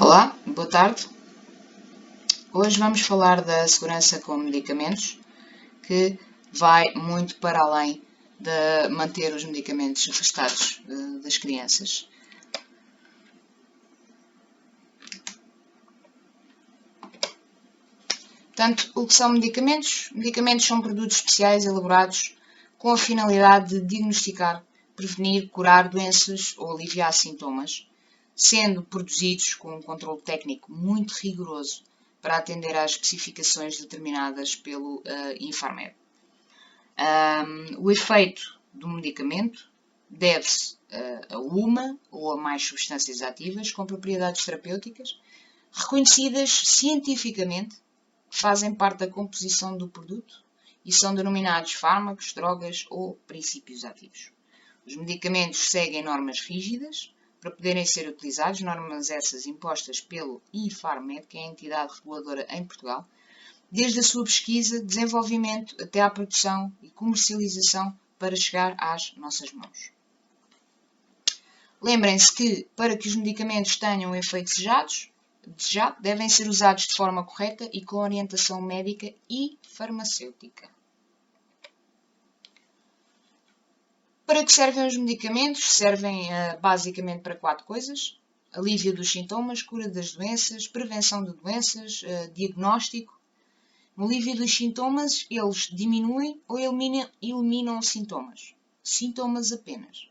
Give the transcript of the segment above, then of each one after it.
Olá, boa tarde. Hoje vamos falar da segurança com medicamentos, que vai muito para além de manter os medicamentos afastados das crianças. Portanto, o que são medicamentos? Medicamentos são produtos especiais elaborados com a finalidade de diagnosticar, prevenir, curar doenças ou aliviar sintomas, sendo produzidos com um controle técnico muito rigoroso para atender às especificações determinadas pelo Infarmed. O efeito do medicamento deve-se a uma ou a mais substâncias ativas com propriedades terapêuticas reconhecidas cientificamente, que fazem parte da composição do produto e são denominados fármacos, drogas ou princípios ativos. Os medicamentos seguem normas rígidas para poderem ser utilizados, normas essas impostas pelo Infarmed, que é a entidade reguladora em Portugal, desde a sua pesquisa, desenvolvimento até à produção e comercialização para chegar às nossas mãos. Lembrem-se que, para que os medicamentos tenham o efeito desejado, devem ser usados de forma correta e com orientação médica e farmacêutica. Para que servem os medicamentos? Servem basicamente para 4 coisas: alívio dos sintomas, cura das doenças, prevenção de doenças, diagnóstico. No alívio dos sintomas, eles diminuem ou eliminam sintomas. Sintomas apenas.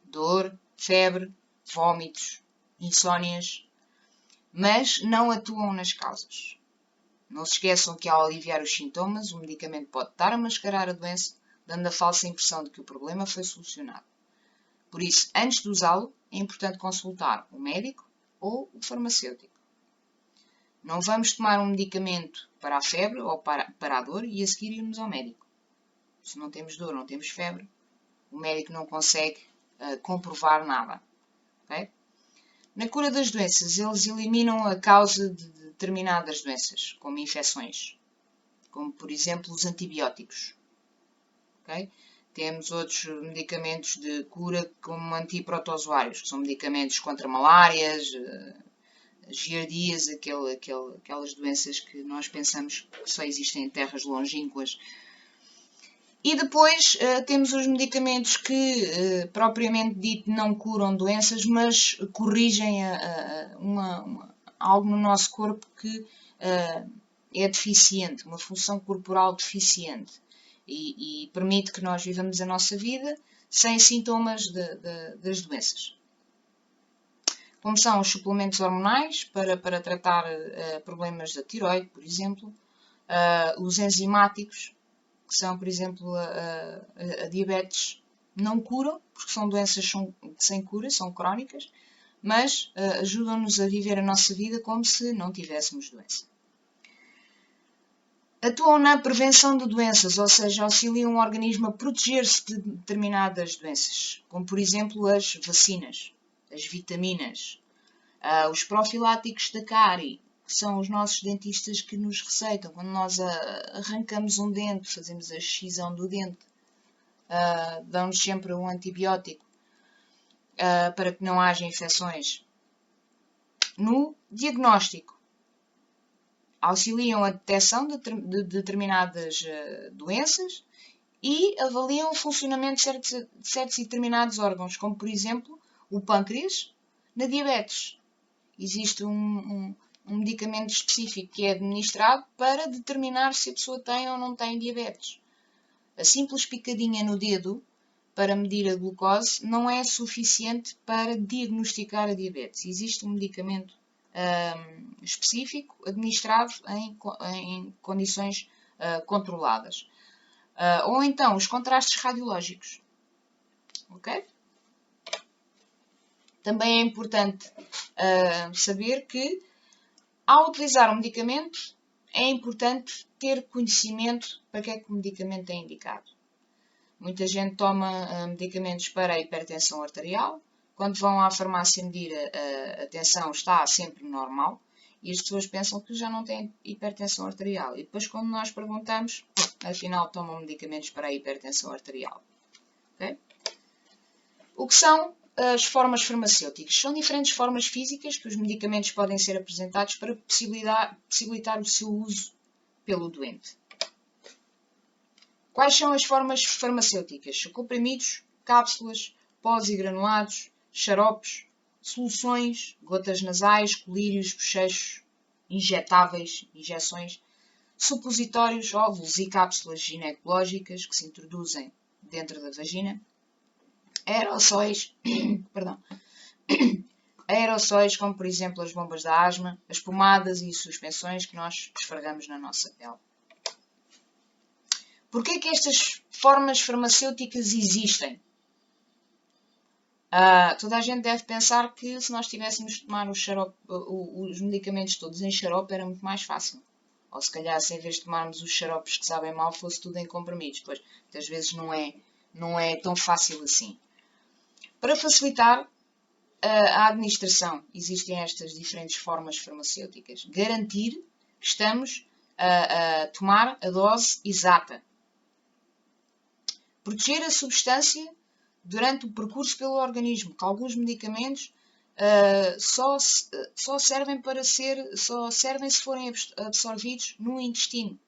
Dor, febre, vômitos, insónias, mas não atuam nas causas. Não se esqueçam que ao aliviar os sintomas, o medicamento pode estar a mascarar a doença, dando a falsa impressão de que o problema foi solucionado. Por isso, antes de usá-lo, é importante consultar o médico ou o farmacêutico. Não vamos tomar um medicamento para a febre ou para a dor e a seguir irmos ao médico. Se não temos dor, não temos febre, o médico não consegue comprovar nada. Okay? Na cura das doenças, eles eliminam a causa de determinadas doenças, como infecções, como por exemplo os antibióticos. Okay? Temos outros medicamentos de cura, como antiprotozoários, que são medicamentos contra malárias, giardias, aquelas doenças que nós pensamos que só existem em terras longínquas. E depois temos os medicamentos que, propriamente dito, não curam doenças, mas corrigem algo no nosso corpo que é deficiente, uma função corporal deficiente, e permite que nós vivamos a nossa vida sem sintomas das doenças. Como são os suplementos hormonais para tratar problemas da tiroide, por exemplo, os enzimáticos, que são, por exemplo, a diabetes, não curam, porque são doenças sem cura, são crónicas, mas ajudam-nos a viver a nossa vida como se não tivéssemos doença. Atuam na prevenção de doenças, ou seja, auxiliam o organismo a proteger-se de determinadas doenças, como, por exemplo, as vacinas, as vitaminas, os profiláticos da cárie, que são os nossos dentistas que nos receitam. Quando nós arrancamos um dente, fazemos a excisão do dente, dão-nos sempre um antibiótico para que não haja infecções. No diagnóstico, auxiliam a detecção de determinadas doenças e avaliam o funcionamento de certos e determinados órgãos, como por exemplo o pâncreas. Na diabetes, existe um medicamento específico que é administrado para determinar se a pessoa tem ou não tem diabetes. A simples picadinha no dedo para medir a glucose não é suficiente para diagnosticar a diabetes. Existe um medicamento específico administrado em condições controladas. Ou então os contrastes radiológicos. Ok? Também é importante saber que, ao utilizar um medicamento, é importante ter conhecimento para que é que o medicamento é indicado. Muita gente toma medicamentos para a hipertensão arterial. Quando vão à farmácia medir a tensão, está sempre normal. E as pessoas pensam que já não têm hipertensão arterial. E depois, quando nós perguntamos, afinal tomam medicamentos para a hipertensão arterial. Okay? O que são as formas farmacêuticas? São diferentes formas físicas que os medicamentos podem ser apresentados para possibilitar o seu uso pelo doente. Quais são as formas farmacêuticas? São comprimidos, cápsulas, pós e granulados, xaropes, soluções, gotas nasais, colírios, bochechos, injetáveis, injeções, supositórios, óvulos e cápsulas ginecológicas que se introduzem dentro da vagina, aerossóis, perdão, aerossóis como por exemplo as bombas da asma, as pomadas e suspensões que nós esfregamos na nossa pele. Porquê é que estas formas farmacêuticas existem? Toda a gente deve pensar que se nós tivéssemos de tomar os medicamentos todos em xarope era muito mais fácil. Ou se calhar, se em vez de tomarmos os xaropes que sabem mal, fosse tudo em comprimidos. Pois, muitas vezes não é tão fácil assim. Para facilitar a administração, existem estas diferentes formas farmacêuticas. Garantir que estamos a tomar a dose exata. Proteger a substância durante o percurso pelo organismo, que alguns medicamentos só servem se forem absorvidos no intestino.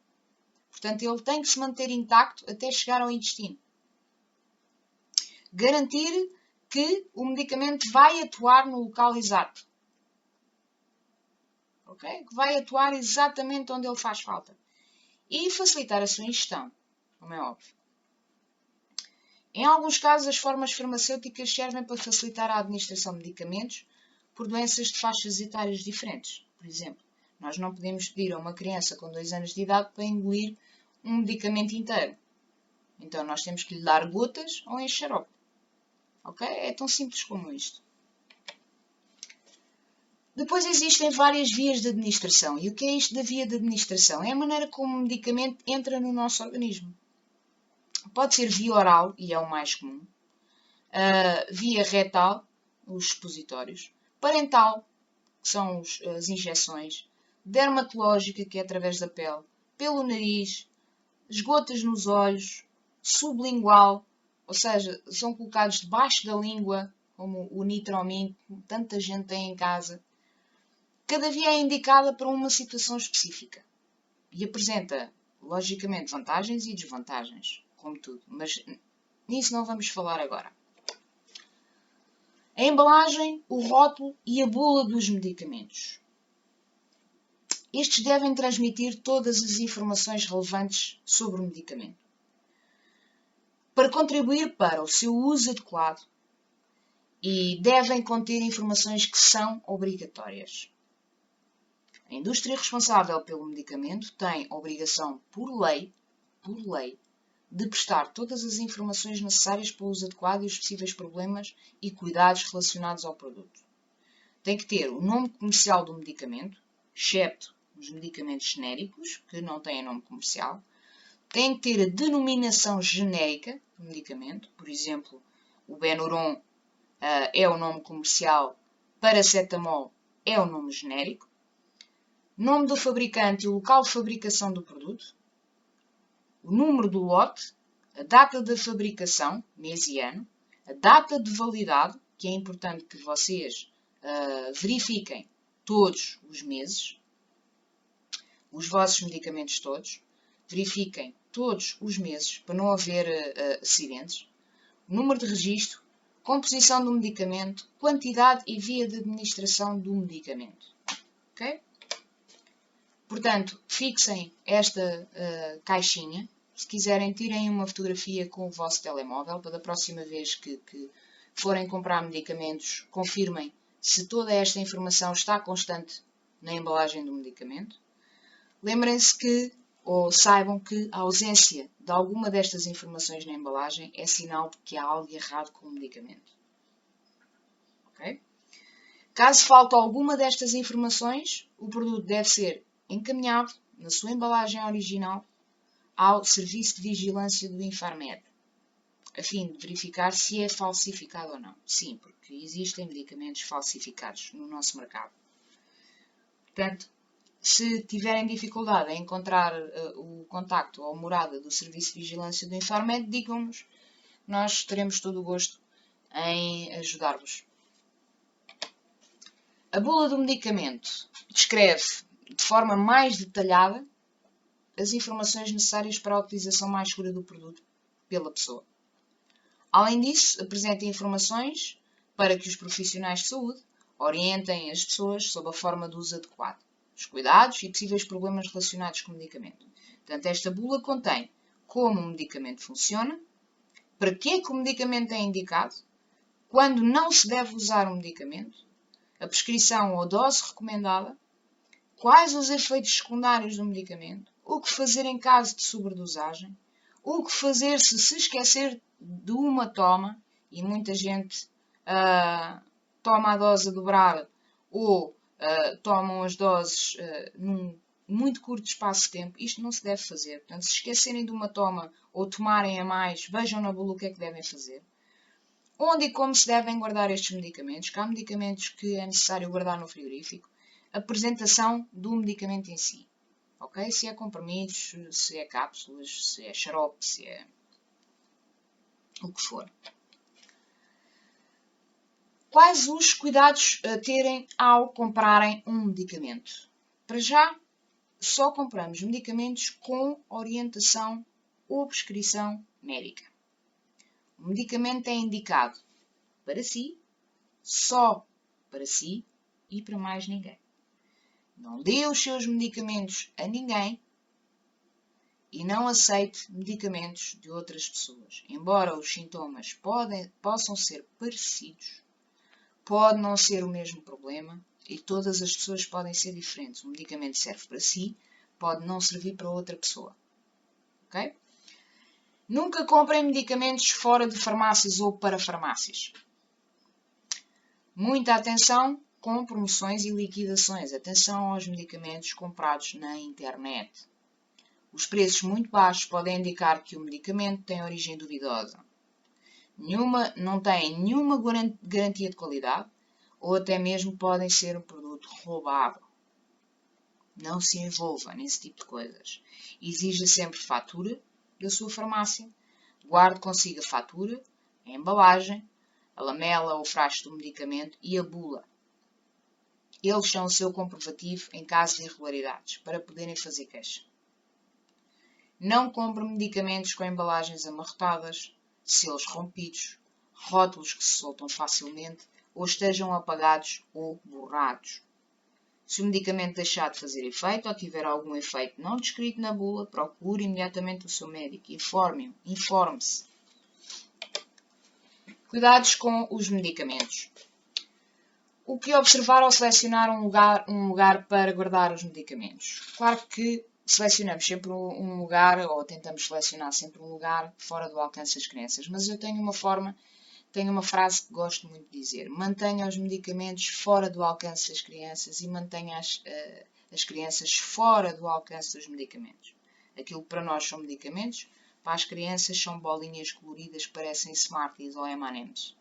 Portanto, ele tem que se manter intacto até chegar ao intestino. Garantir que o medicamento vai atuar no local exato. Okay? Que vai atuar exatamente onde ele faz falta. E facilitar a sua ingestão, como é óbvio. Em alguns casos, as formas farmacêuticas servem para facilitar a administração de medicamentos por doenças de faixas etárias diferentes. Por exemplo, nós não podemos pedir a uma criança com 2 anos de idade para engolir um medicamento inteiro. Então, nós temos que lhe dar gotas ou em xarope. Ok? É tão simples como isto. Depois existem várias vias de administração. E o que é isto da via de administração? É a maneira como o medicamento entra no nosso organismo. Pode ser via oral, e é o mais comum. Via retal, os supositórios. Parental, que são as injeções. Dermatológica, que é através da pele. Pelo nariz. As gotas nos olhos. Sublingual, ou seja, são colocados debaixo da língua, como o Nitromin, que tanta gente tem em casa. Cada via é indicada para uma situação específica. E apresenta, logicamente, vantagens e desvantagens, como tudo. Mas nisso não vamos falar agora. A embalagem, o rótulo e a bula dos medicamentos. Estes devem transmitir todas as informações relevantes sobre o medicamento. Para contribuir para o seu uso adequado e devem conter informações que são obrigatórias. A indústria responsável pelo medicamento tem obrigação por lei, de prestar todas as informações necessárias para o uso adequado e os possíveis problemas e cuidados relacionados ao produto. Tem que ter o nome comercial do medicamento, excepto os medicamentos genéricos, que não têm nome comercial. Tem que ter a denominação genérica do medicamento, por exemplo, o Benuron é o nome comercial, paracetamol é o nome genérico, nome do fabricante e o local de fabricação do produto, o número do lote, a data de fabricação, mês e ano, a data de validade, que é importante que vocês verifiquem todos os meses, os vossos medicamentos todos, verifiquem todos os meses, para não haver acidentes, número de registro, composição do medicamento, quantidade e via de administração do medicamento. Ok? Portanto, fixem esta caixinha. Se quiserem, tirem uma fotografia com o vosso telemóvel, para da próxima vez que forem comprar medicamentos, confirmem se toda esta informação está constante na embalagem do medicamento. Lembrem-se que, ou saibam que a ausência de alguma destas informações na embalagem é sinal de que há algo errado com o medicamento. Okay? Caso falte alguma destas informações, o produto deve ser encaminhado na sua embalagem original ao Serviço de Vigilância do Infarmed, a fim de verificar se é falsificado ou não. Sim, porque existem medicamentos falsificados no nosso mercado. Portanto, se tiverem dificuldade em encontrar o contacto ou morada do Serviço de Vigilância do Infarmed, digam-nos. Nós teremos todo o gosto em ajudar-vos. A bula do medicamento descreve de forma mais detalhada as informações necessárias para a utilização mais segura do produto pela pessoa. Além disso, apresenta informações para que os profissionais de saúde orientem as pessoas sobre a forma de uso adequado, os cuidados e possíveis problemas relacionados com o medicamento. Portanto, esta bula contém como o medicamento funciona, para que é que o medicamento é indicado, quando não se deve usar o medicamento, a prescrição ou dose recomendada, quais os efeitos secundários do medicamento, o que fazer em caso de sobredosagem, o que fazer se se esquecer de uma toma, e muita gente toma a dose dobrada ou tomam as doses num muito curto espaço de tempo. Isto não se deve fazer. Portanto, se esquecerem de uma toma ou tomarem a mais, vejam na bula o que é que devem fazer. Onde e como se devem guardar estes medicamentos, que há medicamentos que é necessário guardar no frigorífico. A apresentação do medicamento em si. Ok? Se é comprimidos, se é cápsulas, se é xarope, se é o que for. Quais os cuidados a terem ao comprarem um medicamento? Para já, só compramos medicamentos com orientação ou prescrição médica. O medicamento é indicado para si, só para si e para mais ninguém. Não dê os seus medicamentos a ninguém e não aceite medicamentos de outras pessoas. Embora os sintomas possam ser parecidos, pode não ser o mesmo problema e todas as pessoas podem ser diferentes. Um medicamento serve para si, pode não servir para outra pessoa. Ok? Nunca comprem medicamentos fora de farmácias ou para farmácias. Muita atenção com promoções e liquidações. Atenção aos medicamentos comprados na internet. Os preços muito baixos podem indicar que o medicamento tem origem duvidosa. Não tem nenhuma garantia de qualidade ou até mesmo podem ser um produto roubado. Não se envolva nesse tipo de coisas. Exija sempre fatura da sua farmácia. Guarde consigo a fatura, a embalagem, a lamela ou frasco do medicamento e a bula. Eles são o seu comprovativo em caso de irregularidades, para poderem fazer queixa. Não compre medicamentos com embalagens amarrotadas, selos rompidos, rótulos que se soltam facilmente ou estejam apagados ou borrados. Se o medicamento deixar de fazer efeito ou tiver algum efeito não descrito na bula, procure imediatamente o seu médico. Informe-se. Cuidados com os medicamentos. O que observar ao selecionar um lugar para guardar os medicamentos? Claro que selecionamos sempre um lugar, ou tentamos selecionar sempre um lugar fora do alcance das crianças, mas eu tenho uma frase que gosto muito de dizer: mantenha os medicamentos fora do alcance das crianças e mantenha as crianças fora do alcance dos medicamentos. Aquilo que para nós são medicamentos, para as crianças são bolinhas coloridas que parecem Smarties ou M&M's.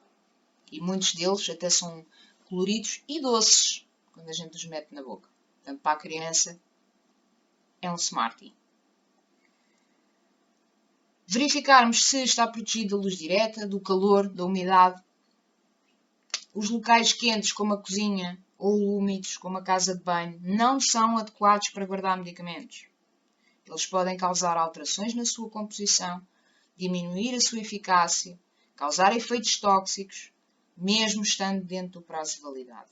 E muitos deles até são coloridos e doces quando a gente os mete na boca. Portanto, para a criança é um Smartie. Verificarmos se está protegido da luz direta, do calor, da umidade. Os locais quentes, como a cozinha, ou úmidos, como a casa de banho, não são adequados para guardar medicamentos. Eles podem causar alterações na sua composição, diminuir a sua eficácia, causar efeitos tóxicos, mesmo estando dentro do prazo de validade.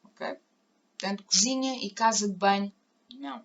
Ok? Portanto, cozinha e casa de banho, não.